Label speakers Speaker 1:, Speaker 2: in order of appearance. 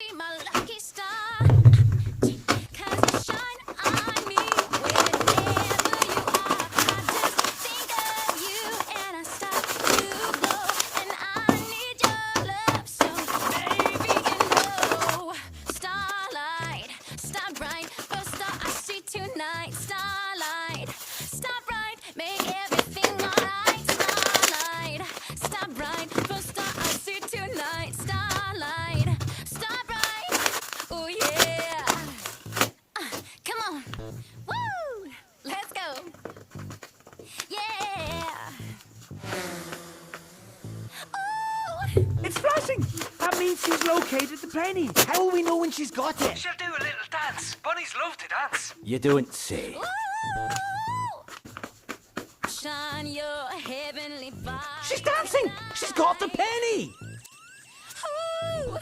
Speaker 1: be my lucky star. 'Cause you shine on me wherever you are. I just think of you and I start to glow. And I need your love, so baby, you know. Starlight, star bright, first star I see tonight. Starlight, star bright, make everything alright. Starlight, star bright, first star I see tonight. Starlight, star bright, oh yeah. Come on, woo, let's go. Yeah. Ooh.
Speaker 2: It's flashing! That means she's located the penny. How will we know when she's got it?
Speaker 3: She'll do a little dance. Bunnies love to dance.
Speaker 2: You don't say.
Speaker 1: Ooh. Shine your heavenly fire.
Speaker 2: She's dancing! She's got the penny!
Speaker 1: Ooh.